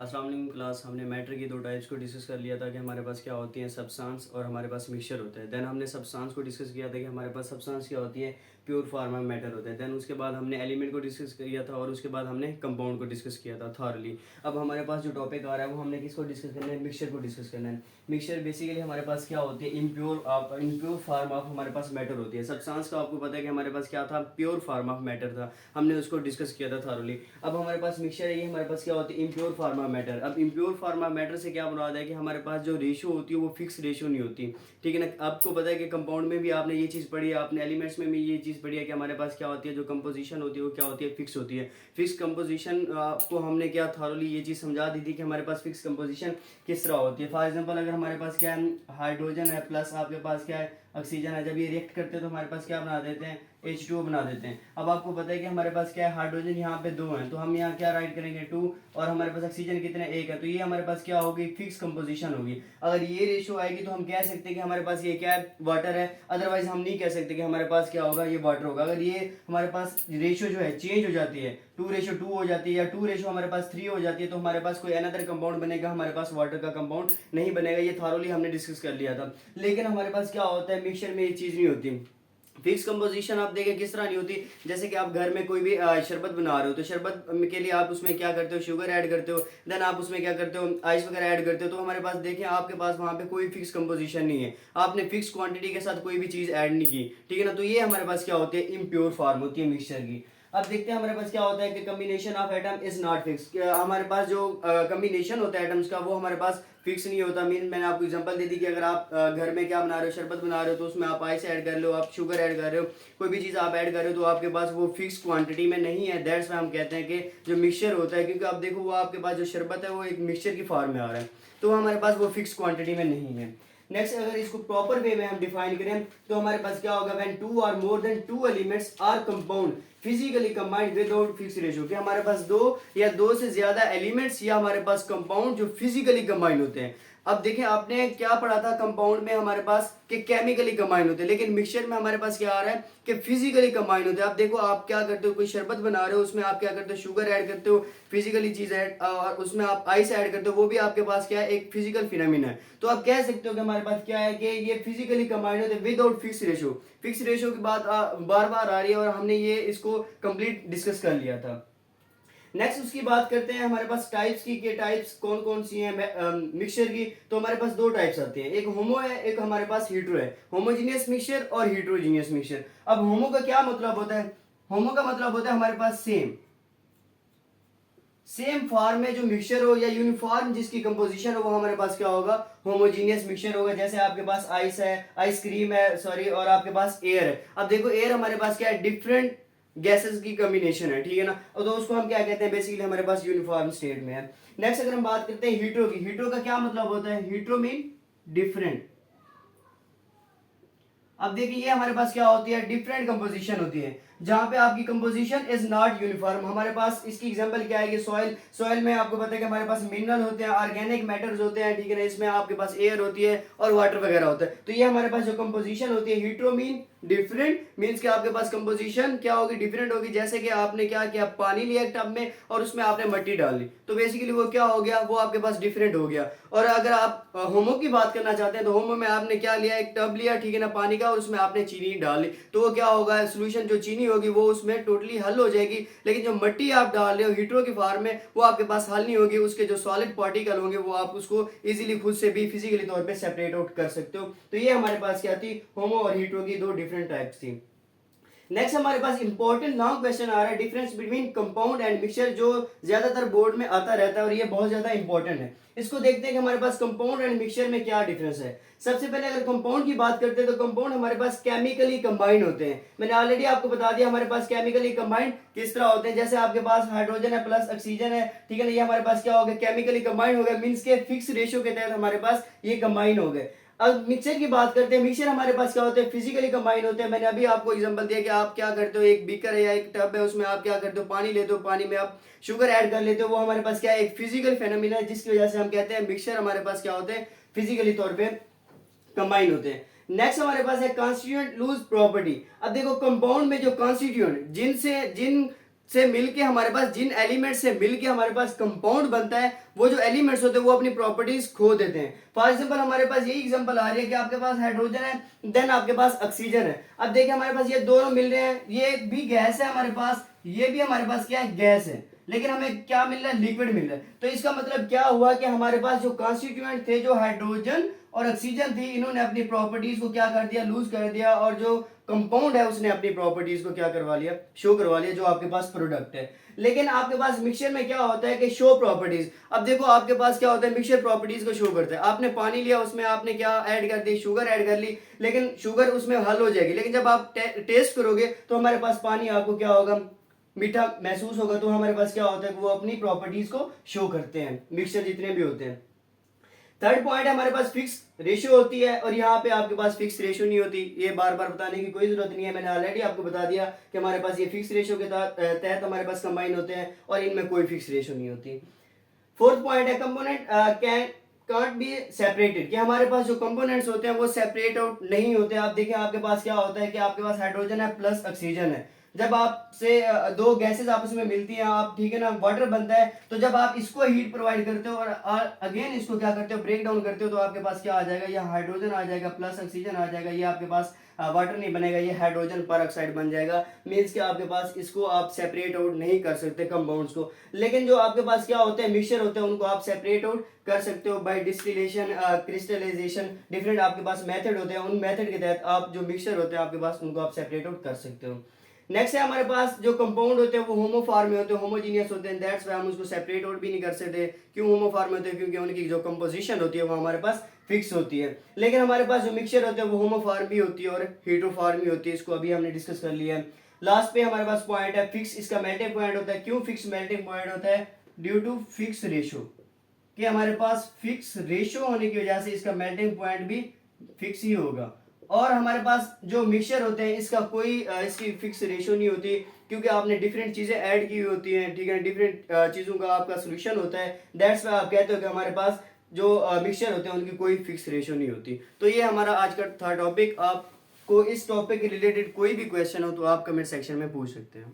अस्सलाम वालेकुम क्लास। हमने मैटर की दो टाइप्स को डिस्कस कर लिया था कि हमारे पास क्या होती है सब्सटेंस और हमारे पास मिक्सचर होता है। देन हमने सब्सटेंस को डिस्कस किया था कि हमारे पास सब्सटेंस क्या होती है, प्योर फॉर्म में मैटर होता है। देन उसके बाद हमने एलिमेंट को डिस्कस किया था और उसके बाद हमने कंपाउंड को डिस्कस किया था थॉरली। अब हमारे पास जो टॉपिक आ रहा है वो हमने किसको डिस्कस करना है, मिक्सचर को डिस्कस करना है। मिक्सचर बेसिकली हमारे पास क्या होती है, इम्प्योर फार्म ऑफ हमारे पास मैटर होती है। सब्सटेंस का आपको पता है कि हमारे पास क्या था, प्योर फार्म ऑफ मैटर था, हमने उसको डिस्कस किया था थॉरली। अब हमारे पास मिक्सचर है, ये हमारे पास क्या होती है, इम्प्योर फार्म ऑफ मैटर। अब इम्प्योर फार्म ऑफ मैटर से क्या मुराद है कि हमारे पास जो रेशियो होती है वो फिक्स रेशियो नहीं होती, ठीक है ना। आपको पता है कि कंपाउंड में भी आपने ये चीज़ पढ़ी है, आपने एलिमेंट्स में भी ये चीज़ पढ़ी है कि हमारे पास क्या होती है, जो कंपोजिशन होती है वो क्या होती है, फिक्स होती है। फिक्स कंपोजिशन को हमने क्या थॉरली ये चीज़ समझा दी थी कि हमारे पास फिक्स कंपोजिशन किस तरह होती है। फॉर एग्जांपल अगर हमारे पास क्या है, हाइड्रोजन है प्लस आपके पास क्या है, ऑक्सीजन है, जब ये रिएक्ट करते हैं तो हमारे पास क्या बना देते हैं, H2O बना देते हैं। अब आपको पता है कि हमारे पास क्या है, हाइड्रोजन यहाँ पे 2 हैं, तो हम यहाँ क्या राइट करेंगे 2, और हमारे पास ऑक्सीजन कितने 1 है, तो ये हमारे पास क्या होगी, फिक्स कंपोजिशन होगी। अगर ये रेशियो आएगी तो हम कह सकते हैं कि हमारे पास ये क्या है, वाटर है। अदरवाइज हम नहीं कह सकते कि हमारे पास क्या होगा, ये वाटर होगा। अगर ये हमारे पास रेशियो जो है चेंज हो जाती है, 2:2 हो जाती है या 2 हमारे पास 3 हो जाती है, तो हमारे पास कोई अनदर कंपाउंड बनेगा, हमारे पास वाटर का कंपाउंड नहीं बनेगा। ये थॉरली हमने डिस्कस कर लिया था। लेकिन हमारे पास क्या होता है, मिक्सचर में ये चीज़ नहीं होती। फिक्स कंपोजिशन आप देखें किस तरह नहीं होती। जैसे कि आप घर में कोई भी शरबत बना रहे हो, तो शरबत के लिए आप उसमें क्या करते हो, शुगर ऐड करते हो, देन आप उसमें क्या करते हो, आइस वगैरह ऐड करते हो। तो हमारे पास देखें आपके पास वहाँ पे कोई फिक्स कंपोजिशन नहीं है, आपने फिक्स क्वांटिटी के साथ कोई भी चीज़ ऐड नहीं की, ठीक है ना। तो ये हमारे पास क्या होती है, इम्प्योर फॉर्म होती है मिक्सचर की। अब देखते हैं हमारे पास क्या होता है कि combination of atom is not fix. हमारे पास जो कम्बिनेशन होता है एटम्स का वो हमारे पास फिक्स नहीं होता। मीन मैंने आपको एग्जांपल दे दी कि अगर आप घर में क्या बना रहे हो, शरबत बना रहे हो, तो उसमें आप आइस ऐड कर रहे हो, आप शुगर ऐड कर रहे हो, कोई भी चीज़ आप ऐड कर रहे हो, तो आपके पास वो फिक्स क्वांटिटी में नहीं है। दैट्स वाई हम कहते हैं कि जो मिक्सचर होता है, क्योंकि आप देखो वो आपके पास जो शरबत है वो एक मिक्सचर की फॉर्म में आ रहा है, तो हमारे पास वो फिक्स क्वांटिटी में नहीं है। नेक्स्ट अगर इसको प्रॉपर वे में हम डिफाइन करें तो हमारे पास क्या होगा, व्हेन 2 और more than 2 elements are compound physically combined without fix ratio, कि हमारे पास 2 या 2 से ज्यादा एलिमेंट्स या हमारे पास कंपाउंड जो फिजिकली कंबाइंड होते हैं। अब देखें आपने क्या पढ़ा था, कंपाउंड में हमारे पास कि केमिकली कंबाइन होते हैं, लेकिन मिक्सचर में हमारे पास क्या आ रहा है कि फिजिकली कंबाइन होते हैं। आप देखो आप क्या करते हो, कोई शरबत बना रहे हो, उसमें आप क्या करते हो, शुगर ऐड करते हो, फिजिकली चीज ऐड, और उसमें आप आइस ऐड करते हो, वो भी आपके पास क्या है, एक फिजिकल फिनोमिना है। तो आप कह सकते हो कि हमारे पास क्या है कि ये फिजिकली कंबाइन होते हैं without fix ratio. Fix ratio की बात बार बार आ रही है और हमने ये इसको कंप्लीट डिस्कस कर लिया था। नेक्स्ट उसकी बात करते हैं हमारे पास टाइप्स की, कि टाइप्स कौन कौन सी हैं मिक्सचर की। तो हमारे पास दो टाइप्स आते हैं, एक होमो है, एक हमारे पास हीट्रो है। होमोजीनियस मिक्सचर और हीट्रोजीनियस मिक्सचर। अब होमो का क्या मतलब होता है, होमो का मतलब होता है हमारे पास सेम सेम फॉर्म में जो मिक्सचर हो, या यूनिफॉर्म जिसकी कंपोजिशन हो, वो हमारे पास क्या होगा, होमोजीनियस मिक्सचर होगा। जैसे आपके पास आइस है, आइसक्रीम है सॉरी, और आपके पास एयर है। अब देखो एयर हमारे पास क्या है, डिफरेंट गैसेस की कॉम्बिनेशन है, ठीक है ना। और तो उसको हम क्या कहते हैं, बेसिकली हमारे पास यूनिफॉर्म स्टेट में है। नेक्स्ट अगर हम बात करते हैं हीट्रो की, हीट्रो का क्या मतलब होता है, हीट्रो मीन डिफरेंट। अब देखिए ये हमारे पास क्या होती है, डिफरेंट कंपोजिशन होती है, जहां पे आपकी कंपोजिशन इज नॉट यूनिफॉर्म। हमारे पास इसकी एग्जांपल क्या है कि सॉइल, सॉइल में आपको पता है कि हमारे पास मिनरल होते हैं, ऑर्गेनिक मैटर्स होते हैं, ठीक है ना। इसमें आपके पास एयर होती है और वाटर वगैरह होता है। तो ये हमारे पास जो कंपोजिशन होती है, हीट्रो मीन डिफरेंट, मीन्स कि आपके पास कंपोजिशन क्या होगी, डिफरेंट होगी। जैसे कि आपने क्या किया, पानी लिया एक टब में और उसमें आपने मिट्टी डाल दी, तो बेसिकली वो क्या हो गया, वो आपके पास डिफरेंट हो गया। और अगर आप होमो की बात करना चाहते हैं, तो होमो में आपने क्या लिया, एक टब लिया, ठीक है ना, पानी का, और उसमें आपने चीनी डाल ली, तो वो क्या होगा, सोल्यूशन जो चीनी होगी वो उसमें टोटली हल हो जाएगी। लेकिन जो मिट्टी आप डाल रहे हो हीट्रो की फॉर्म में, वो आपके पास हल नहीं होगी। उसके जो सॉलिड पार्टिकल होंगे वो आप उसको इजीली खुद से भी फिजिकली तौर पे सेपरेट आउट कर सकते हो। तो ये हमारे पास क्या थी, होमो और हीट्रो की दो डिफरेंट टाइप्स थी। नेक्स्ट हमारे पास इंपॉर्टेंट लॉन्ग क्वेश्चन आ रहा है, difference between compound and mixture, जो ज्यादातर बोर्ड में आता रहता है और ये बहुत ज्यादा इंपॉर्टेंट है। इसको देखते हैं कि हमारे पास कंपाउंड एंड मिक्सचर में क्या डिफरेंस है। सबसे पहले अगर कंपाउंड की बात करते हैं, तो कंपाउंड हमारे पास केमिकली कंबाइंड होते हैं। मैंने ऑलरेडी आपको बता दिया हमारे पास केमिकली कंबाइंड किस तरह होते हैं। जैसे आपके पास हाइड्रोजन है प्लस ऑक्सीजन है, ठीक है ना, ये हमारे पास क्या हो गया, केमिकली कंबाइंड हो गया, मींस के फिक्स रेशियो के तहत हमारे पास ये कंबाइन हो गए। अब मिक्सचर की बात करते हैं, मिक्सचर हमारे पास क्या होते हैं, फिजिकली कंबाइन होते हैं। मैंने अभी आपको एग्जांपल दिया कि आप क्या करते हो, एक बीकर है या एक टब है, उसमें आप क्या करते हो, पानी लेते हो, पानी में आप शुगर ऐड कर लेते हो, वो हमारे पास क्या है, एक फिजिकल फेनोमेना है, जिसकी वजह से हम कहते हैं मिक्सचर हमारे पास क्या होते हैं, फिजिकली तौर पे कंबाइन होते हैं। नेक्स्ट हमारे पास है कॉन्स्टिट्यूएंट लूज प्रॉपर्टी। अब देखो कंपाउंड में जो कॉन्स्टिट्यूएंट, जिन से मिलके हमारे पास, जिन एलिमेंट से मिलके हमारे पास कंपाउंड बनता है, वो जो एलिमेंट्स होते हैं वो अपनी प्रॉपर्टीज खो देते हैं। फॉर एग्जांपल हमारे पास यही एग्जांपल आ रही है कि आपके पास हाइड्रोजन है, देन आपके पास ऑक्सीजन है। अब देखिए हमारे पास ये दोनों मिल रहे हैं, ये भी गैस है हमारे पास, ये भी हमारे पास क्या है, गैस है, लेकिन हमें क्या मिल रहा है, लिक्विड मिल रहा है। तो इसका मतलब क्या हुआ कि हमारे पास जो कॉन्स्टिट्यूएंट थे, जो हाइड्रोजन और ऑक्सीजन थी, इन्होंने अपनी प्रॉपर्टीज को क्या कर दिया, लूज कर दिया, और जो कंपाउंड है उसने अपनी प्रॉपर्टीज को क्या करवा लिया, शो करवा लिया, जो आपके पास प्रोडक्ट है। लेकिन आपके पास मिक्सचर में क्या होता है कि शो प्रॉपर्टीज। अब देखो आपके पास क्या होता है, मिक्सचर प्रॉपर्टीज को शो करता है। आपने पानी लिया, उसमें आपने क्या ऐड कर दी, शुगर ऐड कर ली, लेकिन शुगर उसमें हल हो जाएगी, लेकिन जब आप टेस्ट करोगे तो हमारे पास पानी आपको क्या होगा, मीठा महसूस होगा। तो हमारे पास क्या होता है, वो अपनी प्रॉपर्टीज को शो करते हैं, मिक्सचर जितने भी होते हैं। थर्ड पॉइंट है, हमारे पास फिक्स रेशियो होती है, और यहाँ पे आपके पास फिक्स रेशियो नहीं होती। ये बार बार बताने की कोई जरूरत नहीं है, मैंने ऑलरेडी आपको बता दिया कि हमारे पास ये फिक्स रेशियो के तहत हमारे पास कंबाइन होते हैं, और इनमें कोई फिक्स रेशियो नहीं होती। फोर्थ पॉइंट है, कंपोनेंट कांट बी सेपरेटेड, कि हमारे पास जो कंपोनेंट्स होते हैं वो सेपरेट आउट नहीं होते। आप देखिए आपके पास क्या होता है कि आपके पास हाइड्रोजन है प्लस ऑक्सीजन है। जब आपसे दो गैसेस आपस में मिलती हैं, आप ठीक है ना, वाटर बनता है, तो जब आप इसको हीट प्रोवाइड करते हो और अगेन इसको क्या करते हो, ब्रेक डाउन करते हो, तो आपके पास क्या आ जाएगा, ये हाइड्रोजन आ जाएगा प्लस ऑक्सीजन आ जाएगा, ये आपके पास वाटर नहीं बनेगा, ये हाइड्रोजन पर ऑक्साइड बन जाएगा। मीन्स कि आपके पास इसको आप सेपरेट आउट नहीं कर सकते कंपाउंड्स को। लेकिन जो आपके पास क्या होते हैं, मिक्सचर होते हैं, उनको आप सेपरेट आउट कर सकते हो बाय डिस्टिलेशन, क्रिस्टलाइजेशन, डिफरेंट आपके पास मेथड होते हैं। उन मेथड के तहत आप जो मिक्सचर होते हैं आपके पास, उनको आप सेपरेट आउट कर सकते हो। नेक्स्ट है, हमारे पास जो कंपाउंड होते हैं वो होमोफॉर्म में होते हैं, होमोजीनियस होते हैं, दैट्स व्हाई हम उसको सेपरेट आउट भी नहीं कर सकते। क्यों होमोफॉर्म होते हैं, क्योंकि उनकी जो कंपोजिशन होती है वो हमारे पास फिक्स होती है। लेकिन हमारे पास जो मिक्सचर होते हैं वो होमोफॉर्म भी होती है और हेटेरोफॉर्म भी होती है, इसको अभी हमने डिस्कस कर लिया है। लास्ट पे हमारे पास पॉइंट है फिक्स, इसका मेल्टिंग पॉइंट होता है। क्यों फिक्स मेल्टिंग पॉइंट होता है, ड्यू टू फिक्स रेशियो, कि हमारे पास फिक्स रेशियो होने की वजह से इसका मेल्टिंग पॉइंट भी फिक्स ही होगा। और हमारे पास जो मिक्सचर होते हैं इसका कोई इसकी फिक्स रेशियो नहीं होती, क्योंकि आपने डिफरेंट चीजें ऐड की हुई होती हैं, ठीक है, डिफरेंट चीजों का आपका सोल्यूशन होता है। दैट्स वाई आप कहते हो कि हमारे पास जो मिक्सचर होते हैं उनकी कोई फिक्स रेशियो नहीं होती। तो ये हमारा आज का था टॉपिक। आपको इस टॉपिक के रिलेटेड कोई भी क्वेश्चन हो तो आप कमेंट सेक्शन में पूछ सकते हैं।